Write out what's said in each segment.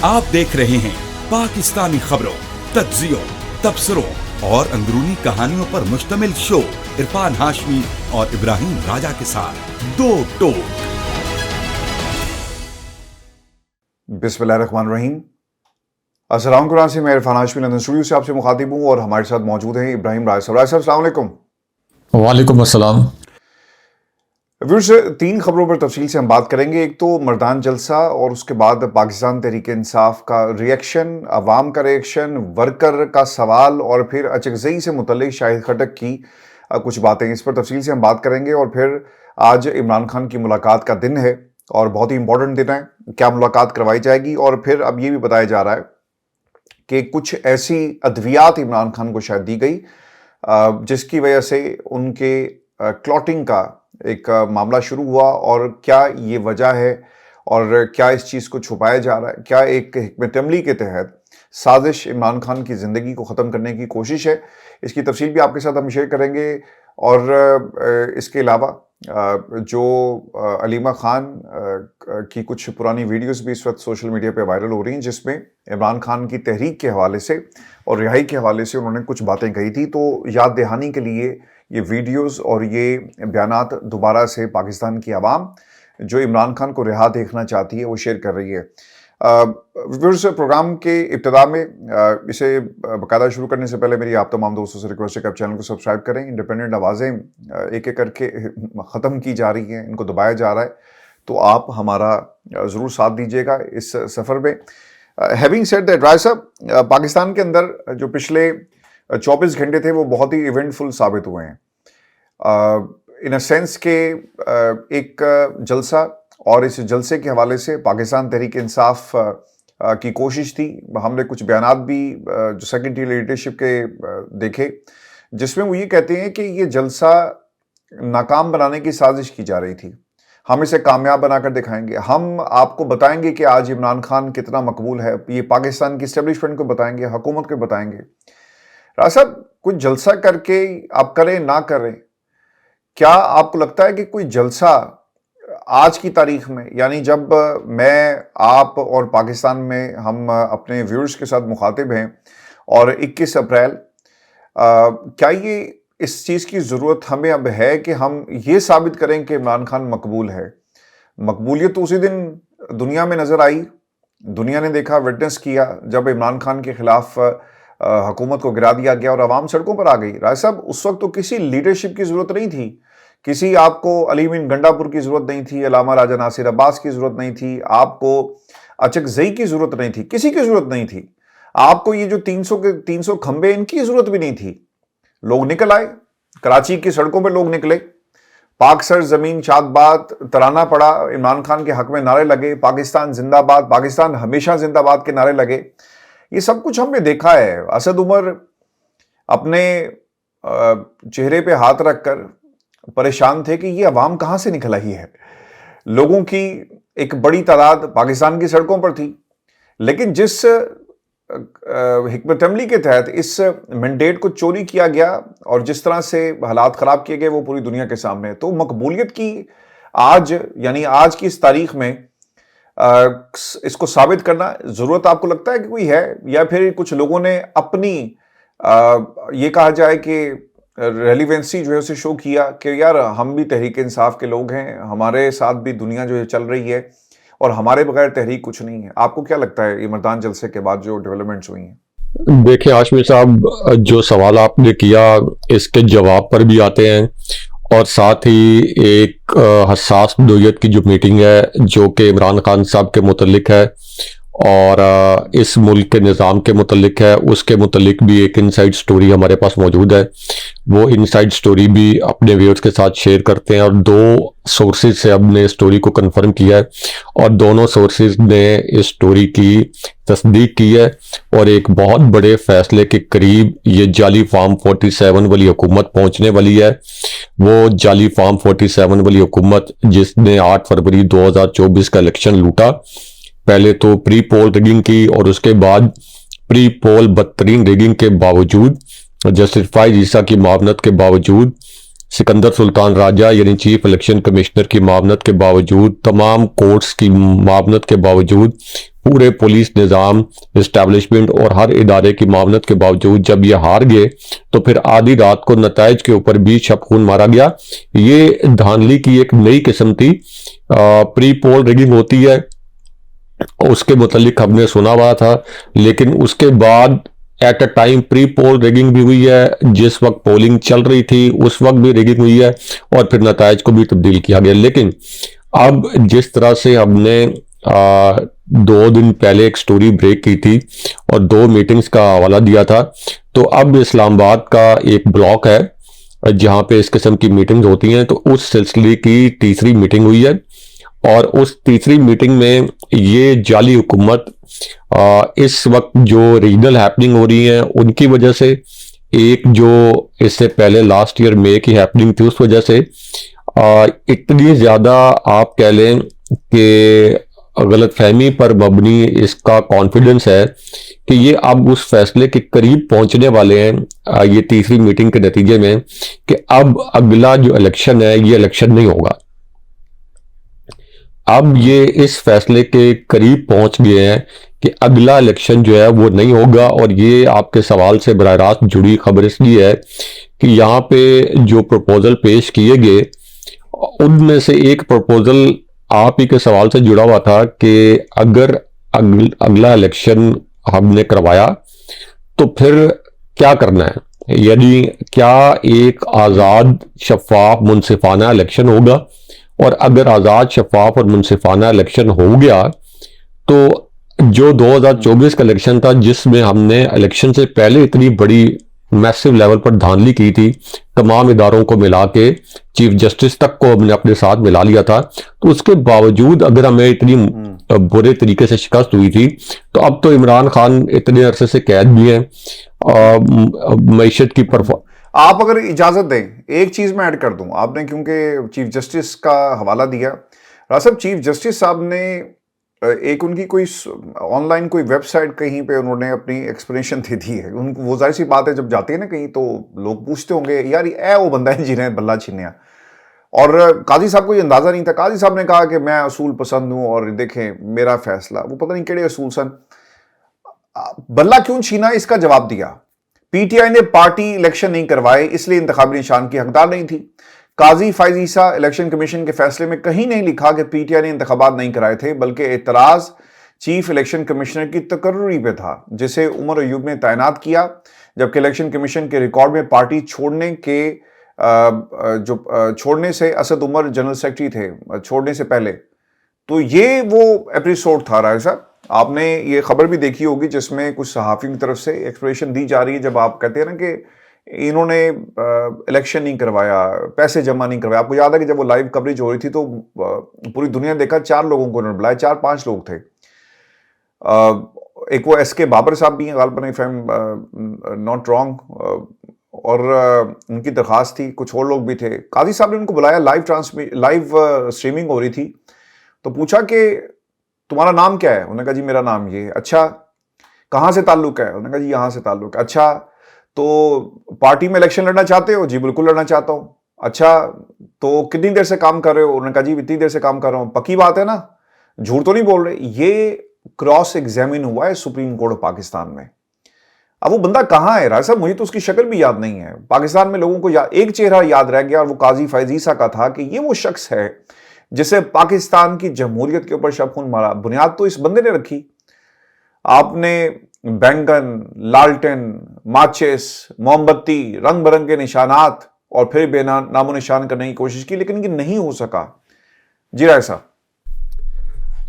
आप देख रहे हैं पाकिस्तानी खबरों, तज्जियों, तबसरों और अंदरूनी कहानियों पर मुश्तमिल शो इरफान हाशमी और इब्राहिम राजा के साथ दो टोक। बिस्मिल्लाहिर्रहमानिर्रहीम। अस्सलाम वालेकुम। मैं इरफान हाशमी लंदन स्टूडियो से आपसे मुखातिब हूँ और हमारे साथ मौजूद हैं इब्राहिम राजा साहब। अस्सलाम वालेकुम। वालेकुम अस्सलाम। व्यूअर्स, तीन खबरों पर तफसील से हम बात करेंगे। एक तो मर्दान जलसा और उसके बाद पाकिस्तान तहरीक इंसाफ का रिएक्शन, अवाम का रिएक्शन, वर्कर का सवाल और फिर अचकज़ई से मुतल्लिक शाहिद खटक की कुछ बातें। इस पर तफसील से हम बात करेंगे। और फिर आज इमरान खान की मुलाकात का दिन है और बहुत ही इंपॉर्टेंट दिन है। क्या मुलाकात करवाई जाएगी? और फिर अब ये भी बताया जा रहा है कि कुछ ऐसी अद्वियात इमरान खान को शायद दी गई जिसकी वजह से उनके क्लॉटिंग का एक मामला शुरू हुआ। और क्या ये वजह है और क्या इस चीज़ को छुपाया जा रहा है? क्या एक हिकमत अमली के तहत साजिश इमरान खान की ज़िंदगी को ख़त्म करने की कोशिश है? इसकी तफसील भी आपके साथ हम शेयर करेंगे। और इसके अलावा जो अलीमा खान की कुछ पुरानी वीडियोस भी इस वक्त सोशल मीडिया पे वायरल हो रही हैं, जिसमें इमरान खान की तहरीक के हवाले से और रिहाई के हवाले से उन्होंने कुछ बातें कही थी। तो याद दहानी के लिए ये वीडियोस और ये बयानात दोबारा से पाकिस्तान की आवाम जो इमरान खान को रिहा देखना चाहती है वो शेयर कर रही है। व्यूअर्स, प्रोग्राम के इब्तिदा में इसे बाकायदा शुरू करने से पहले मेरी आप तमाम दोस्तों से रिक्वेस्ट है कि आप चैनल को सब्सक्राइब करें। इंडिपेंडेंट आवाज़ें एक एक करके ख़त्म की जा रही हैं, इनको दबाया जा रहा है, तो आप हमारा ज़रूर साथ दीजिएगा इस सफ़र में। हैविंग सेड दैट, राय साहब, पाकिस्तान के अंदर जो पिछले 24 घंटे थे वो बहुत ही इवेंटफुल साबित हुए हैं। इन अ सेंस के एक जलसा और इस जलसे के हवाले से पाकिस्तान तहरीक इंसाफ की कोशिश थी। हमने कुछ बयानात भी जो सेकेंडरी लीडरशिप के देखे, जिसमें वो ये कहते हैं कि ये जलसा नाकाम बनाने की साजिश की जा रही थी। हम इसे कामयाब बनाकर दिखाएंगे, हम आपको बताएंगे कि आज इमरान खान कितना मकबूल है। ये पाकिस्तान की इस्टेब्लिशमेंट को बताएंगे, हुकूमत को बताएंगे। राज साहब, कुछ जलसा करके आप करें ना करें, क्या आपको लगता है कि कोई जलसा आज की तारीख में, यानी जब मैं, आप और पाकिस्तान में हम अपने व्यूअर्स के साथ मुखातिब हैं और 21 अप्रैल, क्या ये इस चीज़ की ज़रूरत हमें अब है कि हम ये साबित करें कि इमरान खान मकबूल है? मकबूलियत तो उसी दिन दुनिया में नज़र आई, दुनिया ने देखा, विटनेस किया, जब इमरान खान के ख़िलाफ़ हुकूमत को गिरा दिया गया और आवाम सड़कों पर आ गई। राय साहब, उस वक्त तो किसी लीडरशिप की ज़रूरत नहीं थी, किसी आपको अली मीन गंडापुर की ज़रूरत नहीं थी, अल्लामा राजा नासिर अब्बास की ज़रूरत नहीं थी, आपको अचकज़ई की ज़रूरत नहीं थी, किसी की ज़रूरत नहीं थी। आपको ये जो 300 खंबे, इनकी ज़रूरत भी नहीं थी। लोग निकल आए, कराची की सड़कों पर लोग निकले, पाक सर ज़मीन चाँदबाद तराना पड़ा, इमरान खान के हक में नारे लगे, पाकिस्तान जिंदाबाद, पाकिस्तान हमेशा जिंदाबाद के नारे लगे। ये सब कुछ हमने देखा है। असद उमर अपने चेहरे पे हाथ रखकर परेशान थे कि ये अवाम कहाँ से निकल आई है। लोगों की एक बड़ी तादाद पाकिस्तान की सड़कों पर थी, लेकिन जिस हिकमत अमली के तहत इस मैंडेट को चोरी किया गया और जिस तरह से हालात ख़राब किए गए वो पूरी दुनिया के सामने है। तो मकबूलियत की आज, यानी आज की इस तारीख में इसको साबित करना ज़रूरत आपको लगता है कि कोई है, या फिर कुछ लोगों ने अपनी ये कहा जाए कि रेलिवेंसी जो है उसे शो किया कि यार हम भी तहरीक इंसाफ के लोग हैं, हमारे साथ भी दुनिया जो है चल रही है और हमारे बगैर तहरीक कुछ नहीं है? आपको क्या लगता है ये मर्दान जलसे के बाद जो डेवलपमेंट्स हुई हैं? देखिए हाशमी साहब, जो सवाल आपने किया इसके जवाब पर भी आते हैं और साथ ही एक हसास नोयत की जो मीटिंग है जो कि इमरान खान साहब के मुतल्लिक है और इस मुल्क के निज़ाम के मुतल्लिक है, उसके मुतल्लिक भी एक इनसाइड स्टोरी हमारे पास मौजूद है। वो इनसाइड स्टोरी भी अपने व्यूअर्स के साथ शेयर करते हैं और दो सोर्सेज से हमने स्टोरी को कंफर्म किया है और दोनों सोर्सेज ने इस स्टोरी की तस्दीक की है और एक बहुत बड़े फैसले के करीब ये जाली फार्म 47 वाली हुकूमत पहुंचने वाली है। वो जाली फार्म 47 वाली हुकूमत जिसने 8 फरवरी 2024 का इलेक्शन लूटा, पहले तो प्री पोल रिगिंग की और उसके बाद प्री पोल बदतरीन रिगिंग के बावजूद, जस्टिस फाइज ईसा की मावनत के बावजूद, सिकंदर सुल्तान राजा यानी चीफ इलेक्शन कमिश्नर की मावनत के बावजूद, तमाम कोर्ट्स की मावनत के बावजूद पूरे पुलिस निज़ाम, इस्टेब्लिशमेंट और हर इदारे की मावनत के बावजूद जब ये हार गए तो फिर आधी रात को नताइज के ऊपर भी शब-खून मारा गया। ये धांधली की एक नई किस्म थी। प्री पोल रिगिंग होती है, उसके मुतालिक हमने सुना हुआ था, लेकिन उसके बाद at a time pre poll rigging भी हुई है। जिस वक्त पोलिंग चल रही थी उस वक्त भी रिगिंग हुई है और फिर नताइज को भी तब्दील किया गया। लेकिन अब जिस तरह से हमने 2 दिन पहले एक स्टोरी ब्रेक की थी और 2 मीटिंग्स का हवाला दिया था, तो अब इस्लामाबाद का एक ब्लॉक है जहां पे इस किस्म की मीटिंग्स होती हैं। तो उस सिलसिले की तीसरी मीटिंग हुई है और उस तीसरी मीटिंग में ये जाली हुकूमत इस वक्त जो रीजनल हैपनिंग हो रही है उनकी वजह से, एक जो इससे पहले लास्ट ईयर मई की हैपनिंग थी उस वजह से इतनी ज़्यादा आप कह लें कि गलतफहमी पर मबनी इसका कॉन्फिडेंस है कि ये अब उस फैसले के करीब पहुंचने वाले हैं ये तीसरी मीटिंग के नतीजे में कि अब अगला जो इलेक्शन है ये इलेक्शन नहीं होगा। अब ये इस फैसले के करीब पहुंच गए हैं कि अगला इलेक्शन जो है वो नहीं होगा। और ये आपके सवाल से बराह रास्त जुड़ी खबर इसलिए है कि यहाँ पे जो प्रपोजल पेश किए गए उनमें से एक प्रपोजल आप ही के सवाल से जुड़ा हुआ था कि अगर अगला इलेक्शन हमने करवाया तो फिर क्या करना है, यानी क्या एक आज़ाद शफाफ मुनसिफाना इलेक्शन होगा। और अगर आज़ाद शफाफ और मुनसिफाना इलेक्शन हो गया तो जो 2024 का इलेक्शन था जिसमें हमने इलेक्शन से पहले इतनी बड़ी मैसिव लेवल पर धांधली की थी, तमाम इदारों को मिला के चीफ जस्टिस तक को हमने अपने साथ मिला लिया था, तो उसके बावजूद अगर हमें इतनी बुरे तरीके से शिकस्त हुई थी तो अब तो इमरान खान इतने अरसे से कैद भी हैं। मईशत की आप अगर इजाजत दें एक चीज मैं ऐड कर दूं, आपने क्योंकि चीफ जस्टिस का हवाला दिया, रासब चीफ जस्टिस साहब ने एक उनकी कोई ऑनलाइन कोई वेबसाइट कहीं पे उन्होंने अपनी एक्सप्लेनेशन दे दी है। उनको वो जाहिर सी बात है जब जाती है ना कहीं तो लोग पूछते होंगे यार ये वो बंदा है जिन्हें बल्ला छीनिया। और काजी साहब को ये अंदाजा नहीं था। काजी साहब ने कहा कि मैं असूल पसंद हूं और देखें मेरा फैसला, वो पता नहीं केड़े असूल सन, बल्ला क्यों छीना इसका जवाब दिया। पीटीआई ने पार्टी इलेक्शन नहीं करवाए इसलिए इंतखाबी निशान की हकदार नहीं थी। काजी फैज ईसा इलेक्शन कमीशन के फैसले में कहीं नहीं लिखा कि पीटीआई ने इंतखाबात नहीं कराए थे, बल्कि एतराज चीफ इलेक्शन कमिश्नर की तकर्री पे था जिसे उमर अयूब ने तैनात किया, जबकि इलेक्शन कमीशन के रिकॉर्ड में पार्टी छोड़ने से असद उमर जनरल सेक्रेटरी थे छोड़ने से पहले। तो ये वो एपिसोड था राय साहब, आपने ये खबर भी देखी होगी जिसमें कुछ सहाफियों की तरफ से एक्सप्लेनेशन दी जा रही है जब आप कहते हैं ना कि इन्होंने इलेक्शन नहीं करवाया, पैसे जमा नहीं करवाया। आपको याद है कि जब वो लाइव कवरेज हो रही थी तो पूरी दुनिया ने देखा 4 लोगों को उन्होंने बुलाया, 4-5 लोग थे। एक वो एसके बाबर साहब भी हैं गालिबन, if I am not wrong, और उनकी दरखास्त थी, कुछ और लोग भी थे। काजी साहब ने उनको बुलाया, लाइव स्ट्रीमिंग हो रही थी, तो पूछा कि तुम्हारा नाम क्या है? उन्होंने कहा जी मेरा नाम ये। अच्छा कहाँ से ताल्लुक है? उन्होंने कहा जी यहाँ से ताल्लुक है। अच्छा तो पार्टी में इलेक्शन लड़ना चाहते हो? जी बिल्कुल लड़ना चाहता हूँ। अच्छा तो कितनी देर से काम कर रहे हो? उन्होंने कहा जी इतनी देर से काम कर रहा हूँ। पक्की बात है ना, झूठ तो नहीं बोल रहे? ये क्रॉस एग्जामिन हुआ है सुप्रीम कोर्ट ऑफ पाकिस्तान में। अब वो बंदा कहाँ है राय साहब? मुझे तो उसकी शक्ल भी याद नहीं है। पाकिस्तान में लोगों को एक चेहरा याद रह गया और वो काजी फैज ईसा का था कि ये वो शख्स है जिसे पाकिस्तान की जमहूरियत के ऊपर शब-खून मारा। बुनियाद तो इस बंदे ने रखी। आपने बैंगन, लालटेन, माचिस, मोमबत्ती, रंग बिरंगे निशानात और फिर नामो निशान करने की कोशिश की, लेकिन ये नहीं हो सका। जी राय साहब।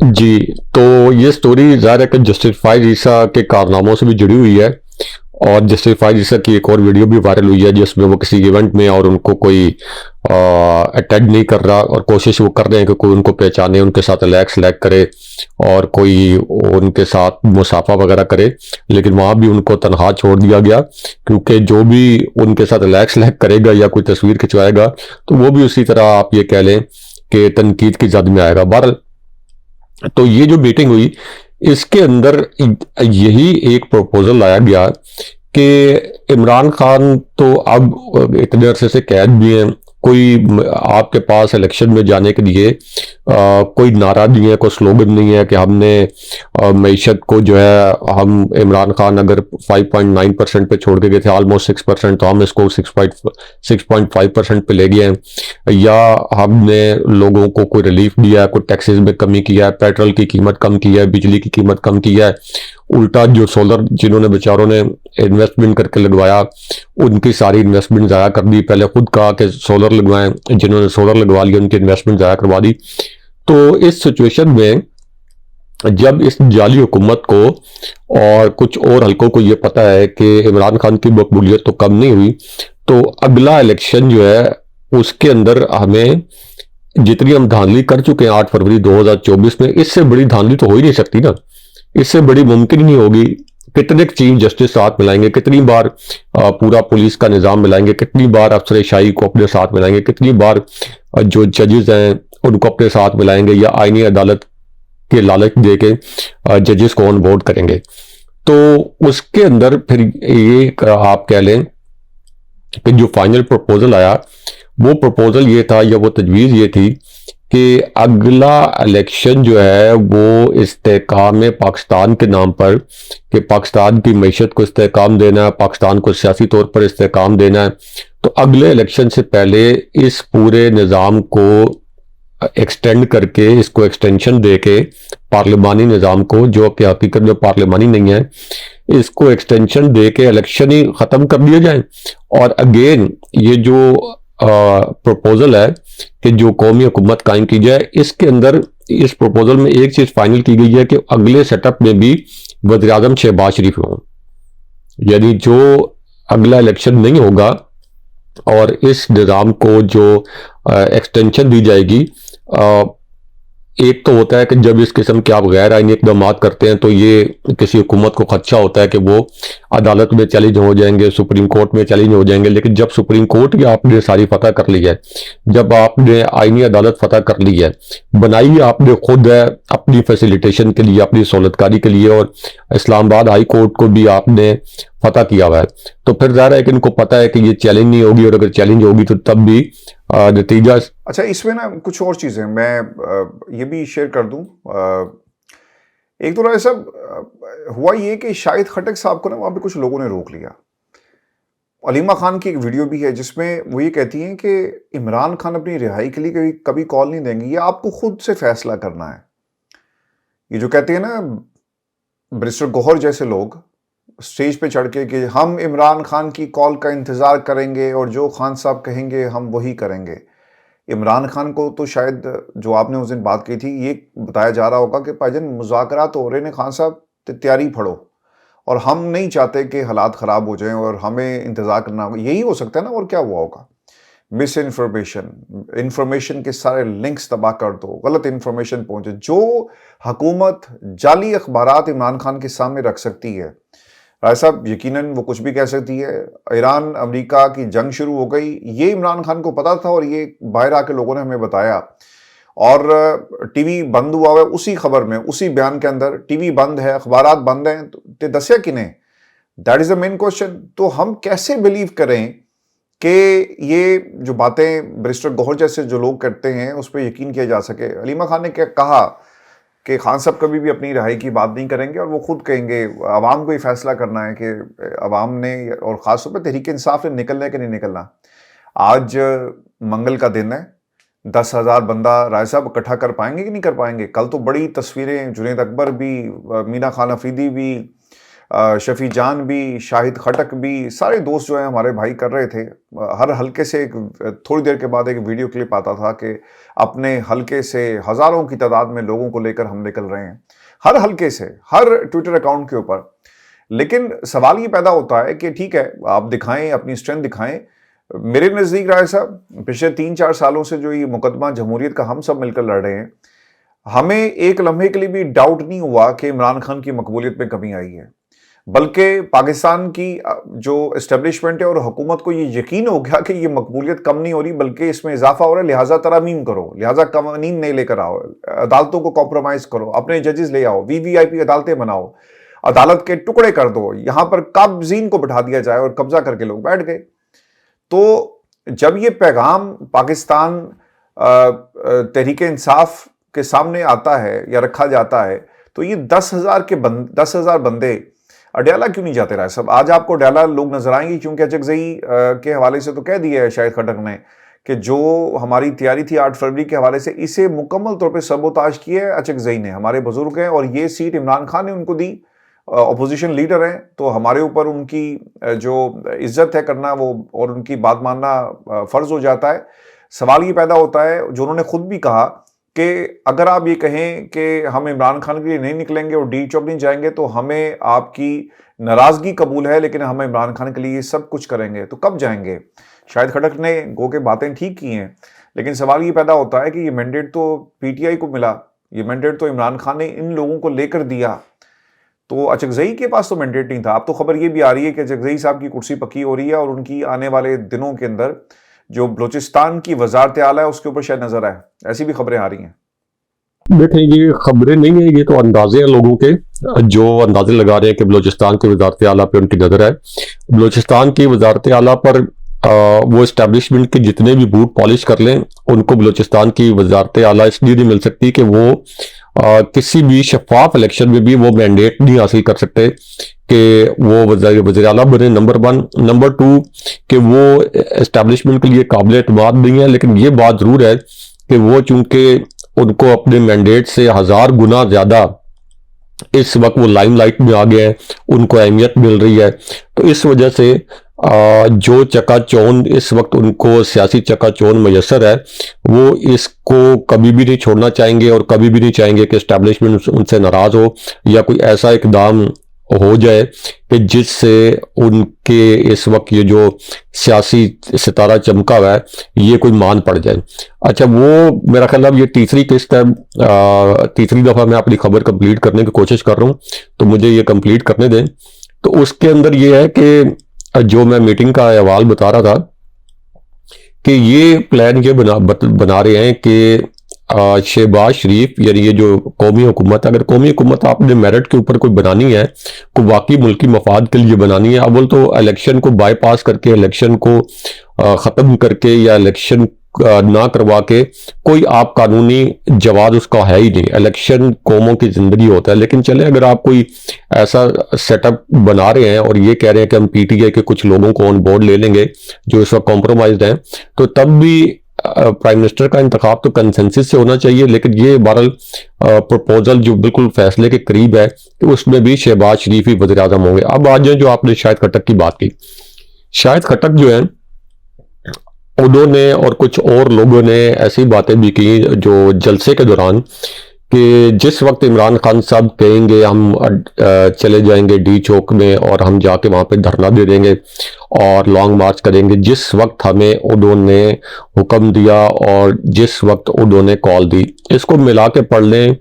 जी, तो ये स्टोरी ज़ाहिर है कि जस्टिस फैज ईसा के कारनामों से भी जुड़ी हुई है और जस्टिस फैज ईसा की एक और वीडियो भी वायरल हुई है जिसमें वो किसी इवेंट में और उनको कोई अटैक नहीं कर रहा और कोशिश वो कर रहे हैं कि कोई उनको पहचाने, उनके साथ सेलेक्ट करे और कोई उनके साथ मुसाफा वगैरह करे, लेकिन वहाँ भी उनको तनहा छोड़ दिया गया क्योंकि जो भी उनके साथ सेलेक्ट करेगा या कोई तस्वीर खिंचवाएगा तो वो भी उसी तरह आप ये कह लें कि तनकीद की जद में आएगा। बहरहाल तो ये जो मीटिंग हुई इसके अंदर यही एक प्रपोजल लाया गया कि इमरान खान तो अब इतने अरसे से कैद भी हैं कोई आपके पास इलेक्शन में जाने के लिए कोई नारा नहीं है, कोई स्लोगन नहीं है कि हमने मईशत को जो है, हम इमरान खान अगर 5.9% पे छोड़ के गए थे ऑलमोस्ट 6%, तो हम इसको 6.5% पे ले गए हैं, या हमने लोगों को कोई रिलीफ दिया है, कोई टैक्सेस में कमी किया है, पेट्रोल की कीमत कम की है, बिजली की कीमत कम की है। उल्टा जो सोलर जिन्होंने बेचारों ने इन्वेस्टमेंट करके लगवाया, उनकी सारी इन्वेस्टमेंट ज़ाया कर दी। पहले खुद कहा कि सोलर लगवाएं, जिन्होंने सोलर लगवा लिया उनकी इन्वेस्टमेंट ज़ाया करवा दी। तो इस सिचुएशन में जब इस जाली हुकूमत को और कुछ और हल्कों को ये पता है कि इमरान खान की मकबूलियत तो कम नहीं हुई, तो अगला इलेक्शन जो है उसके अंदर हमें, जितनी हम धांधली कर चुके हैं 8 फरवरी 2024 में, इससे बड़ी धांधली तो हो ही नहीं सकती ना, इससे बड़ी मुमकिन नहीं होगी। कितने चीफ जस्टिस साथ मिलाएंगे, कितनी बार पूरा पुलिस का निज़ाम मिलाएंगे, कितनी बार अफसरशाही को अपने साथ मिलाएंगे, कितनी बार जो जजेस हैं उनको अपने साथ मिलाएंगे, या आईनी अदालत के लालच दे के जजेस को ऑन बोर्ड करेंगे। तो उसके अंदर फिर ये आप कह लें कि जो फाइनल प्रपोजल आया, वो प्रपोजल ये था, या वो तजवीज़ ये थी कि अगला इलेक्शन जो है वो इस्तेहकाम पाकिस्तान के नाम पर, कि पाकिस्तान की मईशत को इस्तेहकाम देना है, पाकिस्तान को सियासी तौर पर इस्तेहकाम देना है। तो अगले इलेक्शन से पहले इस पूरे निज़ाम को एक्सटेंड करके, इसको एक्सटेंशन दे के पार्लिमानी निज़ाम को, जो कि हकीकत में पार्लिमानी नहीं है, इसको एक्सटेंशन दे के इलेक्शन ही ख़त्म कर दिया जाए। और अगेन ये जो प्रपोजल है कि जो कौमी हुकूमत कायम की जाए, इसके अंदर इस प्रपोजल में एक चीज़ फाइनल की गई है कि अगले सेटअप में भी वज़ीर आज़म शहबाज शरीफ हों। यानी जो अगला इलेक्शन नहीं होगा और इस निज़ाम को जो एक्सटेंशन दी जाएगी, एक तो होता है कि जब इस किस्म के आप गैर आईनी इक़दाम करते हैं तो ये किसी हुकूमत को खदशा होता है कि वो अदालत में चैलेंज हो जाएंगे, सुप्रीम कोर्ट में चैलेंज हो जाएंगे। लेकिन जब सुप्रीम कोर्ट की आपने सारी फतह कर ली है, जब आपने आईनी अदालत फतह कर ली है, बनाई आपने खुद है अपनी फैसिलिटेशन के लिए, अपनी सहूलतकारी के लिए, और इस्लामाबाद हाई कोर्ट को भी आपने फतह किया हुआ है, तो फिर ज़ाहिर है कि इनको पता है कि ये चैलेंज नहीं होगी, और अगर चैलेंज होगी तो तब भी नतीजा। अच्छा, इसमें ना कुछ और चीज़ें मैं ये भी शेयर कर दूं। एक तो ऐसा हुआ ये कि शाहिद खटक साहब को ना वहाँ पे कुछ लोगों ने रोक लिया। अलीमा खान की एक वीडियो भी है जिसमें वो ये कहती हैं कि इमरान खान अपनी रिहाई के लिए कभी कॉल नहीं देंगे, ये आपको खुद से फैसला करना है। ये जो कहते हैं ना बैरिस्टर गौहर जैसे लोग स्टेज पे चढ़ के कि हम इमरान खान की कॉल का इंतज़ार करेंगे और जो खान साहब कहेंगे हम वही करेंगे। इमरान खान को तो शायद जो आपने उस दिन बात की थी ये बताया जा रहा होगा कि भाईजान मुज़ाकरात हो रहे ने, खान साहब तैयारी फड़ो, और हम नहीं चाहते कि हालात ख़राब हो जाएं और हमें इंतज़ार करना होगा। यही हो सकता है ना, और क्या हुआ होगा? मिस इन्फॉर्मेशन के सारे लिंक्स तबाह कर दो, गलत इन्फॉर्मेशन पहुँचे। जो हुकूमत जाली अखबारात इमरान खान के सामने रख सकती है, राय साहब यकीनन वो कुछ भी कह सकती है। ईरान अमेरिका की जंग शुरू हो गई, ये इमरान खान को पता था और ये बाहर आके लोगों ने हमें बताया, और टीवी बंद हुआ है उसी खबर में, उसी बयान के अंदर टीवी बंद है, अखबारात बंद हैं, तो दसिया किन्हें? That is the main question. तो हम कैसे बिलीव करें कि ये जो बातें बैरिस्टर गौहर जैसे जो लोग करते हैं उस पर यकीन किया जा सके? अलीमा खान ने क्या कहा कि खान साहब कभी भी अपनी रिहाई की बात नहीं करेंगे और वो खुद कहेंगे अवाम को ही फैसला करना है कि अवाम ने, और ख़ास तौर पर तहरीक इंसाफ ने निकलना है कि नहीं निकलना। आज मंगल का दिन है, 10,000 बंदा राय साहब इकट्ठा कर पाएंगे कि नहीं कर पाएंगे? कल तो बड़ी तस्वीरें, जुनैद अकबर भी, मीना खान अफरीदी भी, शफी जान भी, शाहिद खटक भी, सारे दोस्त जो हैं हमारे भाई कर रहे थे। हर हलके से थोड़ी देर के बाद एक वीडियो क्लिप आता था कि अपने हलके से हज़ारों की तादाद में लोगों को लेकर हम निकल रहे हैं, हर हलके से, हर ट्विटर अकाउंट के ऊपर। लेकिन सवाल ये पैदा होता है कि ठीक है, आप दिखाएं, अपनी स्ट्रेंथ दिखाएं। मेरे नज़दीक राय साहब, पिछले 3-4 सालों से जो ये मुकदमा जमहूरियत का हम सब मिलकर लड़ रहे हैं, हमें एक लम्हे के लिए भी डाउट नहीं हुआ कि इमरान खान की मकबूलियत में कमी आई है, बल्कि पाकिस्तान की जो इस्टेब्लिशमेंट है और हुकूमत को ये यकीन हो गया कि ये मकबूलियत कम नहीं हो रही बल्कि इसमें इजाफा हो रहा है, लिहाजा तरामीम करो, लिहाजा कवानीन नहीं लेकर आओ, अदालतों को कॉम्प्रोमाइज़ करो, अपने जजेस ले आओ, VVIP अदालतें बनाओ, अदालत के टुकड़े कर दो, यहाँ पर काबजीन को बिठा दिया जाए, और कब्जा करके लोग बैठ गए। तो जब ये पैगाम पाकिस्तान तहरीक इंसाफ के सामने आता है या रखा जाता है, तो ये 10,000 बंदे अडयाला क्यों नहीं जाते? राय साहब, आज आपको अडयाला लोग नजर आएंगे, क्योंकि अचकजई के हवाले से तो कह दिया है शाहिद खट्टक ने कि जो हमारी तैयारी थी 8 फरवरी के हवाले से, इसे मुकम्मल तौर पे सबोताज किया है अचकजई ने। हमारे बुजुर्ग हैं और ये सीट इमरान खान ने उनको दी, अपोजिशन लीडर हैं, तो हमारे ऊपर उनकी जो इज्जत है करना वो और उनकी बात मानना फर्ज हो जाता है। सवाल ये पैदा होता है, जो उन्होंने खुद भी कहा कि अगर आप ये कहें कि हम इमरान खान के लिए नहीं निकलेंगे और डी चौक नहीं जाएंगे तो हमें आपकी नाराजगी कबूल है, लेकिन हम इमरान खान के लिए सब कुछ करेंगे, तो कब जाएंगे? शाहिद खट्टक ने गो के बातें ठीक की हैं, लेकिन सवाल ये पैदा होता है कि ये मैंडेट तो पीटीआई को मिला, ये मैंडेट तो इमरान खान ने इन लोगों को लेकर दिया, तो अचकजई के पास तो मैंडेट नहीं था। अब तो खबर ये भी आ रही है कि अचकजई साहब की कुर्सी पक्की हो रही है और उनकी आने वाले दिनों के अंदर जो बलूचिस्तान की वजारत आला है उसके ऊपर शायद नजर आए, ऐसी भी खबरें आ रही हैं। देखें, ये खबरें नहीं है, ये तो अंदाजे हैं लोगों के, जो अंदाजे लगा रहे हैं कि बलूचिस्तान की वजारत आला पे उनकी नजर है। बलूचिस्तान की वजारत आला पर वो इस्टेब्लिशमेंट के जितने भी बूट पॉलिश कर लें, उनको बलूचिस्तान की वजारत आला इसलिए नहीं मिल सकती कि वो किसी भी शफाफ इलेक्शन में भी वो मैंडेट नहीं हासिल कर सकते कि वो वज़ीर आला बने, नंबर 1। नंबर 2 कि वो इस्टेब्लिशमेंट के लिए काबिल एतमाद नहीं है। लेकिन ये बात जरूर है कि वो चूंकि उनको अपने मैंडेट से 1000 गुना ज्यादा इस वक्त वो लाइमलाइट में आ गए हैं, उनको अहमियत मिल रही है, तो इस वजह से जो चकाचौंध इस वक्त उनको सियासी चकाचौंध मैसर है, वो इसको कभी भी नहीं छोड़ना चाहेंगे और कभी भी नहीं चाहेंगे कि एस्टैब्लिशमेंट उनसे नाराज हो या कोई ऐसा इकदाम हो जाए कि जिससे उनके इस वक्त ये जो सियासी सितारा चमका हुआ है ये कोई मान पड़ जाए। अच्छा, वो मेरा ख्याल अब ये तीसरी किस्त है, तीसरी दफा मैं अपनी खबर कंप्लीट करने की कोशिश कर रहा हूँ, तो मुझे ये कंप्लीट करने दें। तो उसके अंदर ये है कि जो मैं मीटिंग का अहवाल बता रहा था कि ये प्लान ये बना रहे हैं कि शहबाज शरीफ, यानी ये जो कौमी हुकूमत, अगर कौमी हुकूमत आपने मेरिट के ऊपर कोई बनानी है, कोई वाकई मुल्की मफाद के लिए बनानी है, अव्वल तो इलेक्शन को बाईपास करके, इलेक्शन को ख़त्म करके या इलेक्शन ना करवा के कोई आप कानूनी जवाब उसका है ही नहीं। इलेक्शन कौमों की जिंदगी होता है। लेकिन चले, अगर आप कोई ऐसा सेटअप बना रहे हैं और ये कह रहे हैं कि हम पीटीआई के कुछ लोगों को ऑन बोर्ड ले लेंगे जो इस वक्त कॉम्प्रोमाइज्ड हैं, तो तब भी प्राइम मिनिस्टर का इंतखाब तो कंसेंसस से होना चाहिए। लेकिन ये बहरहाल प्रपोजल जो बिल्कुल फैसले के करीब है कि उसमें भी शहबाज शरीफ ही वज़ीर आज़म होंगे। अब आज जो आपने शाहिद खट्टक की बात की, शाहिद खट्टक जो है उन्होंने और कुछ और लोगों ने ऐसी बातें भी की जो जलसे के दौरान कि जिस वक्त इमरान खान साहब कहेंगे हम चले जाएंगे डी चौक में और हम जाके वहां पे धरना दे देंगे और लॉन्ग मार्च करेंगे, जिस वक्त हमें उन्होंने हुक्म दिया और जिस वक्त उन्होंने कॉल दी, इसको मिला के पढ़ लें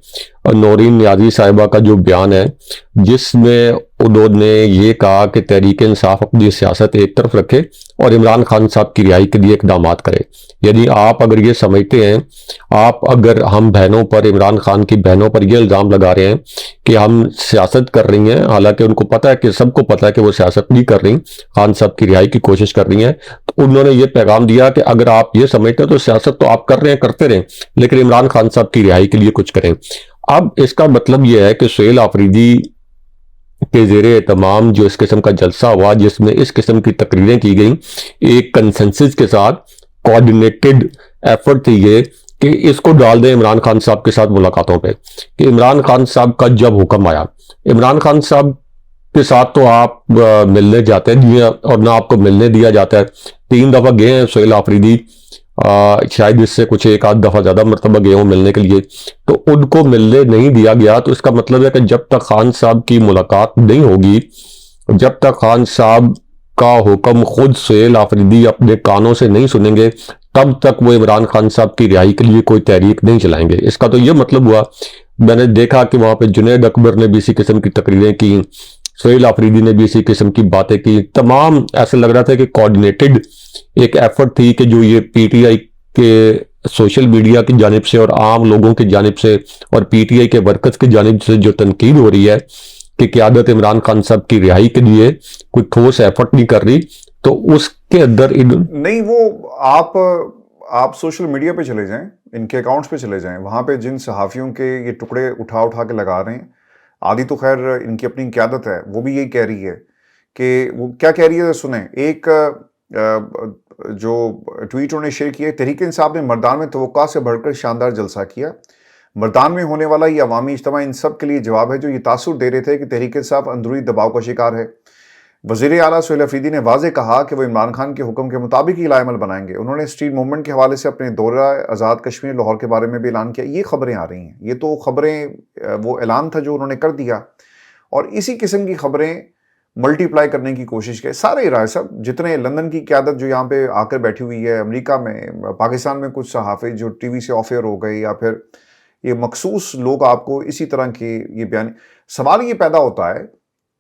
नौरीन नियाजी साहिबा का जो बयान है, जिसमें उन्होंने ये कहा कि तहरीक इंसाफ अपनी सियासत एक तरफ रखे और इमरान खान साहब की रिहाई के लिए इकदाम करे। यानी आप अगर ये समझते हैं, आप अगर हम बहनों पर, इमरान खान की बहनों पर यह इल्ज़ाम लगा रहे हैं कि हम सियासत कर रही हैं, हालांकि उनको पता है कि सबको पता है कि वो सियासत नहीं कर रही, खान साहब की रिहाई की कोशिश कर रही हैं, तो उन्होंने ये पैगाम दिया कि अगर आप ये समझते हैं तो सियासत तो आप कर रहे हैं, करते रहें, लेकिन इमरान खान साहब की रिहाई के लिए कुछ करें। अब इसका मतलब यह है कि सुहेल आफरीदी के ज़ेरे एहतमाम जो इस किस्म का जलसा हुआ, जिसमें इस किस्म की तकरीरें की गई, एक कंसेंसस के साथ कोऑर्डिनेटेड एफर्ट थी ये कि इसको डाल दें इमरान खान साहब के साथ मुलाकातों पे, कि इमरान खान साहब का जब हुक्म आया, इमरान खान साहब के साथ तो आप मिलने जाते नहीं और ना आपको मिलने दिया जाता है। 3 दफा गए हैं सुहेल आफरीदी, शायद इससे कुछ 1 आध दफा ज्यादा मरतबा गए हों मिलने के लिए, तो उनको मिलने नहीं दिया गया। तो इसका मतलब है कि जब तक खान साहब की मुलाकात नहीं होगी, जब तक खान साहब का हुक्म खुद सुहेल आफरीदी अपने कानों से नहीं सुनेंगे, तब तक वो इमरान खान साहब की रिहाई के लिए कोई तहरीक नहीं चलाएंगे। इसका तो ये मतलब हुआ, मैंने देखा कि वहां पे जुनैद अकबर ने भी इसी किस्म की तकरीरें की, सुहेल आफरीदी ने भी इसी किस्म की बातें की, तमाम ऐसे लग रहा था कि कोऑर्डिनेटेड एक एफर्ट थी कि जो ये पीटीआई के सोशल मीडिया की जानिब से और आम लोगों की जानिब से और पीटीआई के वर्कर्स की जानिब से जो तनकीद हो रही है कि क़यादत इमरान खान साहब की रिहाई के लिए कोई ठोस एफर्ट नहीं कर रही, तो उसके अंदर नहीं, वो आप सोशल मीडिया पे चले जाएं, इनके अकाउंट्स पे चले जाएं, वहां पे जिन सहाफ़ियों के ये टुकड़े उठा उठा के लगा रहे हैं, आदि तो खैर इनकी अपनी क़यादत है, वो भी यही कह रही है कि वो क्या कह रही है सुने। एक जो ट्वीट उन्होंने शेयर किया, तहरीक इंसाफ ने मर्दान में तवक्का से बढ़कर शानदार जलसा किया। मर्दान में होने वाला ये अवामी इज्तिमा इन सब के लिए जवाब है जो ये तासुर दे रहे थे कि तहरीक इंसाफ अंदरूनी दबाव का शिकार है। वज़ीर आला सुहेल अफरीदी ने वाज़ेह कहा कि वो इमरान खान के हुक्म के मुताबिक ही लाएमल बनाएंगे। उन्होंने स्ट्रीट मूवमेंट के हवाले से अपने दौरा आज़ाद कश्मीर लाहौर के बारे में भी ऐलान किया। ये खबरें आ रही हैं, ये तो खबरें वो ऐलान था जो उन्होंने कर दिया, और इसी किस्म की खबरें मल्टीप्लाई करने की कोशिश की सारे राय सब, जितने लंदन की क़यादत जो यहाँ पे आकर बैठी हुई है, अमेरिका में, पाकिस्तान में कुछ सहाफ़ी जो टीवी से ऑफ एयर हो गए, या फिर ये मखसूस लोग आपको इसी तरह के ये बयान। सवाल ये पैदा होता है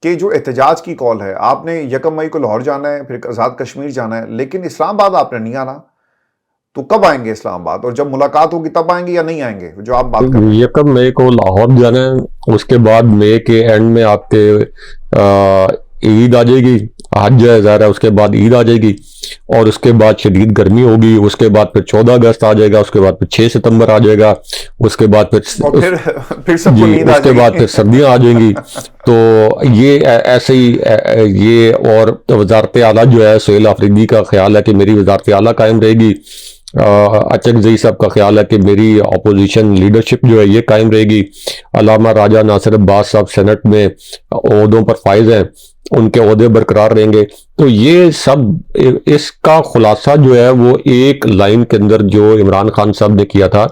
कि जो एहतजाज की कॉल है, आपने 1 मई को लाहौर जाना है, फिर आज़ाद कश्मीर जाना है, लेकिन इस्लामाबाद आपने नहीं आना, तो कब आएंगे इस्लामाबाद? और जब मुलाकात होगी तब आएंगे या नहीं आएंगे? जो आप बात कर रहे हैं 1 मई को लाहौर जाना है, उसके बाद मई के एंड में आपके ईद आ जाएगी, हज ज़ाहिर है, उसके बाद ईद आ जाएगी, और उसके बाद शदीद गर्मी होगी, उसके बाद फिर 14 अगस्त आ जाएगा, उसके बाद फिर 6 सितंबर आ जाएगा, उसके बाद फिर सबको नींद आ उसके बाद फिर सर्दियां आ जाएंगी। तो ये ऐसे ही ये, और वजारत आला जो है, सुहेल अफरीदी का ख्याल है कि मेरी वजारत आला कायम रहेगी, अचकज़ई साहब का ख्याल है कि मेरी अपोजिशन लीडरशिप जो है ये कायम रहेगी, अल्लामा राजा नासिर अब्बास साहब सेनेट में ओहदों पर फाइज हैं, उनके ओहदे बरकरार रहेंगे। तो ये सब, इसका खुलासा जो है वो एक लाइन के अंदर जो इमरान खान साहब ने किया था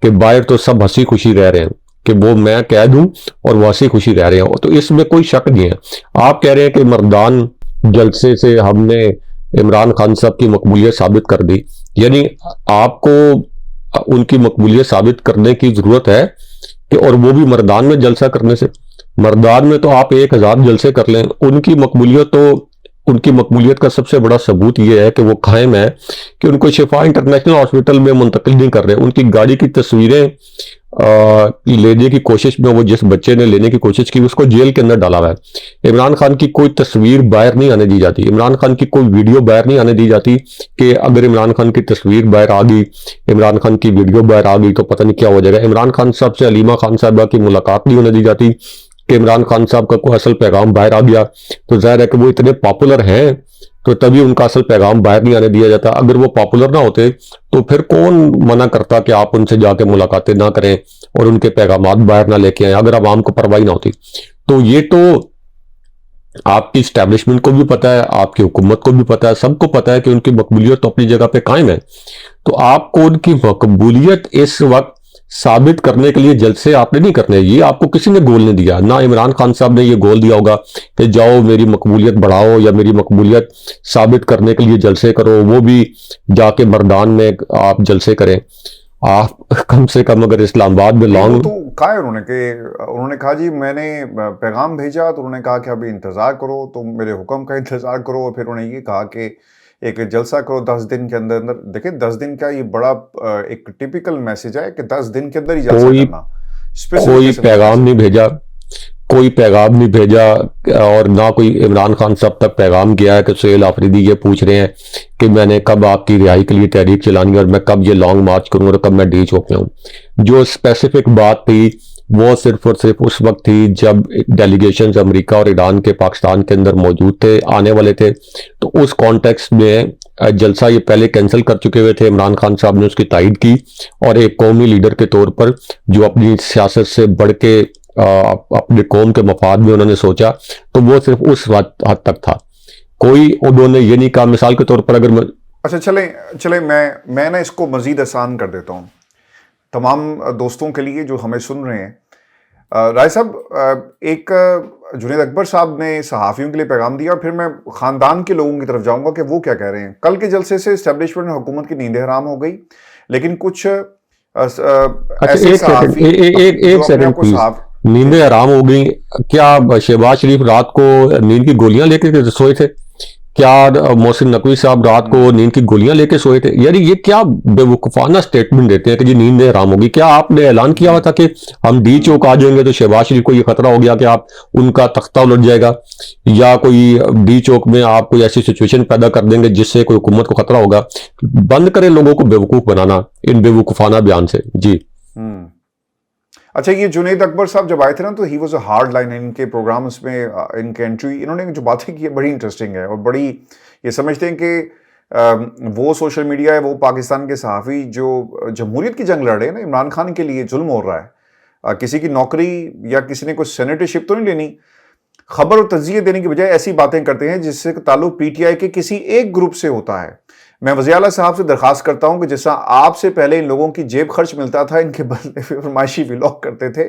कि बाहर तो सब हंसी खुशी रह रहे हैं, कि वो मैं कह दूं और वो हंसी खुशी रह रहे हैं, तो इसमें कोई शक नहीं है। आप कह रहे हैं कि मर्दान जलसे से हमने इमरान खान साहब की मकबूलियत साबित कर दी, यानी आपको उनकी मकबूलियत साबित करने की जरूरत है कि, और वो भी मर्दान में जलसा करने से। मर्दान में तो आप 1000 जलसे कर लें, उनकी मकबूलियत का सबसे बड़ा सबूत यह है कि वो कायम है कि उनको शिफा इंटरनेशनल हॉस्पिटल में मुंतकिल नहीं कर रहे। उनकी गाड़ी की तस्वीरें लेने की कोशिश में, वो जिस बच्चे ने लेने की कोशिश की उसको जेल के अंदर डाला हुआ है। इमरान खान की कोई तस्वीर बाहर नहीं आने दी जाती, इमरान खान की कोई वीडियो बाहर नहीं आने दी जाती कि अगर इमरान खान की तस्वीर बाहर आ गई, इमरान खान की वीडियो बाहर आ गई तो पता नहीं क्या हो जाएगा। इमरान खान साहब से अलीमा खान साहबा की मुलाकात नहीं होने दी जाती कि इमरान खान साहब का कोई असल पैगाम बाहर आ गया, तो जाहिर है कि वो इतने पॉपुलर हैं तो तभी उनका असल पैगाम बाहर नहीं आने दिया जाता। अगर वो पॉपुलर ना होते तो फिर कौन मना करता कि आप उनसे जाके मुलाकातें ना करें और उनके पैगामात बाहर ना लेके आए, अगर आवाम को परवाही ना होती। तो ये तो आपकी इस्टेब्लिशमेंट को भी पता है, आपकी हुकूमत को भी पता है, सबको पता है कि उनकी मकबूलियत तो अपनी जगह पे कायम है। तो आपको उनकी मकबूलियत इस वक्त साबित करने के लिए जलसे आपने नहीं करने, ये आपको किसी ने गोल नहीं दिया, ना इमरान खान साहब ने ये गोल दिया होगा कि जाओ मेरी मकबूलियत बढ़ाओ या मेरी मकबूलियत साबित करने के लिए जलसे करो, वो भी जाके मर्दान में आप जलसे करें। आप कम से कम अगर इस्लामाबाद में लॉन्ग तो कहा है उन्होंने कहा जी मैंने पैगाम भेजा, तो उन्होंने कहा कि अभी इंतजार करो, तो मेरे हुक्म का इंतजार करो, और फिर उन्होंने ये कहा कि एक जलसा करो 10 दिन के अंदर अंदर। देखिए 10 दिन का ये बड़ा एक टिपिकल मैसेज है कि 10 दिन के अंदर ही जलसा करना। कोई पैगाम नहीं भेजा, कोई पैगाम नहीं भेजा, और ना कोई इमरान खान साहब तक पैगाम गया है कि सुहेल अफरीदी ये पूछ रहे हैं कि मैंने कब आपकी रिहाई के लिए तहरीक चलानी और मैं कब ये लॉन्ग मार्च करूंगा और कब मैं डी चौक में हूं। जो स्पेसिफिक बात थी वो सिर्फ और सिर्फ उस वक्त थी जब डेलीगेशंस अमेरिका और ईरान के पाकिस्तान के अंदर मौजूद थे, आने वाले थे। तो उस कॉन्टेक्स्ट में जलसा ये पहले कैंसिल कर चुके हुए थे, इमरान खान साहब ने उसकी तायद की, और एक कौमी लीडर के तौर पर जो अपनी सियासत से बढ़ के अपने कौम के मफाद में उन्होंने सोचा, तो वो सिर्फ उस हद तक था। कोई उन्होंने ये नहीं कहा, मिसाल के तौर पर अगर अच्छा चले मैं ना इसको मजीद आसान कर देता हूँ तमाम दोस्तों के लिए जो हमें सुन रहे हैं। राय साहब, एक जुनैद अकबर साहब ने सहाफ़ियों के लिए पैगाम दिया, और फिर मैं ख़ानदान के लोगों की तरफ जाऊंगा कि वो क्या कह रहे हैं। कल के जलसे से इस्टेब्लिशमेंट और हुकूमत की नींदें हराम हो गई, लेकिन कुछ ऐसे सहाफ़ी एक सेकंड प्लीज, नींदें हराम हो गई क्या? शहबाज शरीफ रात को नींद की गोलियां लेके सोए थे क्या मोहसिन नकवी साहब रात को नींद की गोलियां लेके सोए थे? यानी ये क्या बेवकूफाना स्टेटमेंट देते हैं कि जी नींद हराम होगी। क्या आपने ऐलान किया हुआ था कि हम डी चौक आ जाएंगे तो शहबाज शरीफ को ये खतरा हो गया कि आप उनका तख्ता उलट जाएगा, या कोई डी चौक में आप कोई ऐसी सिचुएशन पैदा कर देंगे जिससे कोई हुकूमत को खतरा होगा? बंद करें लोगों को बेवकूफ बनाना इन बेवकूफाना बयान से। जी अच्छा, ये जुनैद अकबर साहब जब आए थे ना, तो he was a hard line इनके प्रोग्राम्स में। इनके एंट्री, इन्होंने जो बातें की है बड़ी इंटरेस्टिंग है और बड़ी, ये समझते हैं कि वो सोशल मीडिया है, वो पाकिस्तान के सहाफ़ी जो जमहूरियत की जंग लड़ रहे हैं ना, इमरान खान के लिए जुल्म हो रहा है। किसी की नौकरी या किसी ने कोई सेनेटरशिप तो नहीं लेनी, खबर और तज़किया देने की बजाय ऐसी बातें करते हैं जिससे ताल्लुक पीटीआई के किसी एक ग्रुप से होता है। मैं वज़ीर आला साहब से दरखास्त करता हूं कि जैसा आपसे पहले इन लोगों की जेब खर्च मिलता था, इनके बदले फरमाइशी व्लॉग करते थे,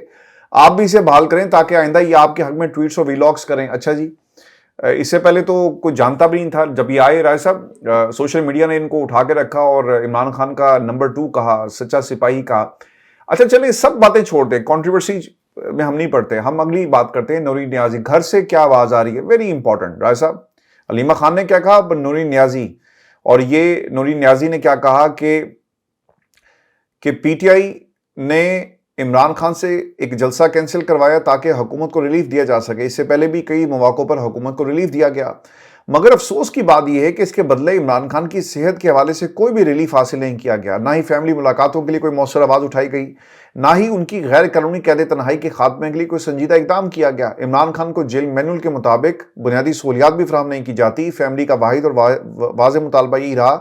आप भी इसे बहाल करें ताकि आइंदा ये आपके हक में ट्वीट्स और व्लॉग्स करें। अच्छा जी, इससे पहले तो कोई जानता भी नहीं था। जब ये आए राय साहब, सोशल मीडिया ने इनको उठा के रखा और इमरान खान का नंबर 2 कहा, सच्चा सिपाही कहा। अच्छा चलिए, सब बातें छोड़ दें, कॉन्ट्रोवर्सी में हम नहीं पढ़ते, हम अगली बात करते हैं। नूरी नियाजी, घर से क्या आवाज़ आ रही है, वेरी इंपॉर्टेंट। राय साहब, अलीमा खान ने क्या कहा, नूरी नियाजी, और ये नूरी नियाजी ने क्या कहा कि पीटीआई ने इमरान खान से एक जलसा कैंसिल करवाया ताकि हुकूमत को रिलीफ दिया जा सके। इससे पहले भी कई मौक़ों पर हुकूमत को रिलीफ दिया गया, मगर अफसोस की बात यह है कि इसके बदले इमरान खान की सेहत के हवाले से कोई भी रिलीफ हासिल नहीं किया गया। ना ही फैमिली मुलाकातों के लिए कोई मौसर आवाज़ उठाई गई, ना ही उनकी गैर कानूनी कैद तन्हाई के खात्मे के लिए कोई संजीदा इकदाम किया गया। इमरान खान को जेल मैनुअल के मुताबिक बुनियादी सहूलियात भी फराहम नहीं की जाती। फैमिली का वाहिद और वाज़ेह मुतालबा यही रहा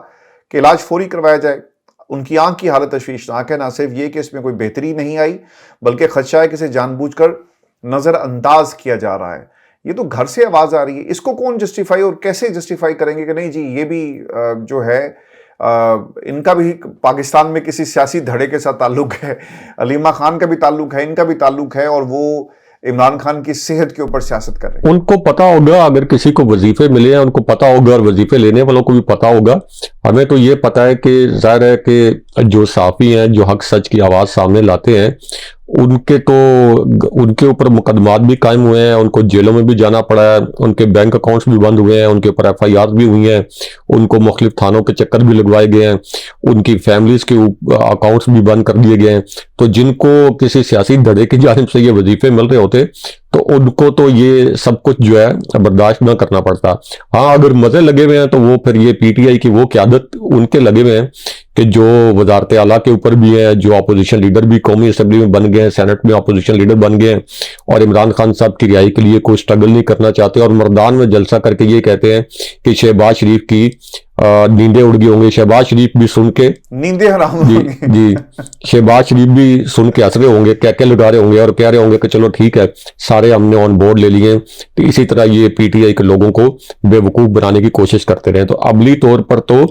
कि इलाज फौरी करवाया जाए। उनकी आंख की हालत तशवीशनाक है। ना सिर्फ ये कि इसमें कोई बेहतरी नहीं आई, बल्कि खदशा है कि इसे जानबूझकर नज़रअंदाज किया जा रहा है। ये तो घर से आवाज़ आ रही है, इसको कौन जस्टिफाई और कैसे जस्टिफाई करेंगे कि नहीं जी ये भी जो है इनका भी पाकिस्तान में किसी सियासी धड़े के साथ ताल्लुक है, अलीमा खान का भी ताल्लुक है, इनका भी ताल्लुक है, और वो इमरान खान की सेहत के ऊपर सियासत कर रहे हैं। उनको पता होगा, अगर किसी को वजीफे मिले हैं उनको पता होगा, और वजीफे लेने वालों को भी पता होगा। हमें तो ये पता है कि जाहिर है कि जो साफ़ी हैं, जो हक सच की आवाज़ सामने लाते हैं, उनके ऊपर मुकदमात भी कायम हुए हैं, उनको जेलों में भी जाना पड़ा है, उनके बैंक अकाउंट्स भी बंद हुए हैं, उनके ऊपर FIR भी हुई हैं, उनको मुख्तलिफ थानों के चक्कर भी लगवाए गए हैं, उनकी फैमिलीज के अकाउंट्स भी बंद कर दिए गए हैं। तो जिनको किसी सियासी धड़े की जानिब से ये वजीफे मिल रहे होते तो उनको तो ये सब कुछ जो है बर्दाश्त ना करना पड़ता। हाँ, अगर मजे लगे हुए हैं तो वो फिर ये PTI की वो क़यादत उनके लगे हुए हैं कि जो वजारत आला के ऊपर भी है, जो अपोजिशन लीडर भी कौमी असम्बली में बन गए हैं, सेनेट में अपोजिशन लीडर बन गए हैं, और इमरान खान साहब की रिहाई के लिए कोई स्ट्रगल नहीं करना चाहते, और मैदान में जलसा करके ये कहते हैं कि शहबाज शरीफ की नींदें उड़ गई होंगी। शहबाज शरीफ भी सुन के नींदें हराम जी शहबाज शरीफ भी सुन के हंस रहे होंगे, क्या लगा रहे होंगे, और कह रहे होंगे कि चलो ठीक है, सारे हमने ऑन बोर्ड ले लिए। तो इसी तरह ये PTI के लोगों को बेवकूफ बनाने की कोशिश करते रहे। तो अमली तौर पर तो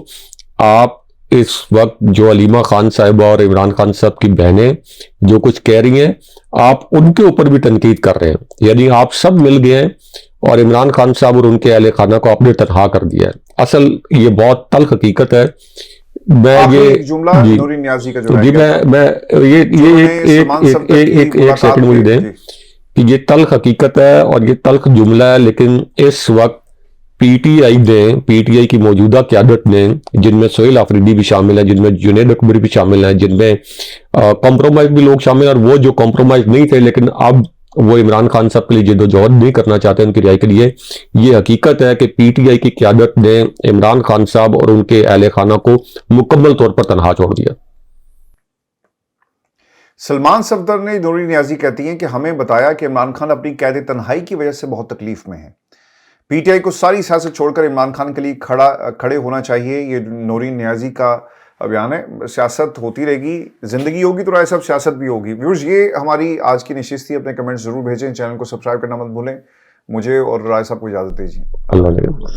आप इस वक्त जो अलीमा खान साहिबा और इमरान खान साहब की बहनें जो कुछ कह रही हैं, आप उनके ऊपर भी तनकीद कर रहे हैं। यानी आप सब मिल गए हैं और इमरान खान साहब और उनके अहले खाना को आपने तनहा कर दिया है। असल ये बहुत तल्ख हकीकत है। मैं ये जुमला नूरी नियाज़ी का जो जी मैं ये एक सेकंड मुझे दें कि ये तल्ख हकीकत है और ये तल्ख जुमला है, लेकिन इस वक्त PTI की मौजूदा क़यादत ने, जिनमें सोहेल आफरीदी भी शामिल है, जिनमें जुनैद अकबर भी शामिल है, जिनमें कॉम्प्रोमाइज भी लोग शामिल हैं, और वो जो कॉम्प्रोमाइज नहीं थे लेकिन अब वो इमरान खान साहब के लिए जिद्दोजहद नहीं करना चाहते उनकी रिहाई के लिए, ये हकीकत है कि PTI की क़यादत ने इमरान खान साहब और उनके अहले खाना को मुकम्मल तौर पर तनहा छोड़ दिया। सलमान सफदर ने, नूरी नियाज़ी कहती हैं कि हमें बताया कि इमरान खान अपनी कैद तन्हाई की वजह से बहुत तकलीफ में है। PTI को सारी सियासत छोड़कर इमरान खान के लिए खड़े होना चाहिए। ये नूरी नियाज़ी का बयान है। सियासत होती रहेगी, जिंदगी होगी तो राय साहब सियासत भी होगी। व्यूअर्स, ये हमारी आज की नशिस्त थी। अपने कमेंट्स जरूर भेजें, चैनल को सब्सक्राइब करना मत भूलें। मुझे और राय साहब को इजाज़त दीजिए। अल्लाह।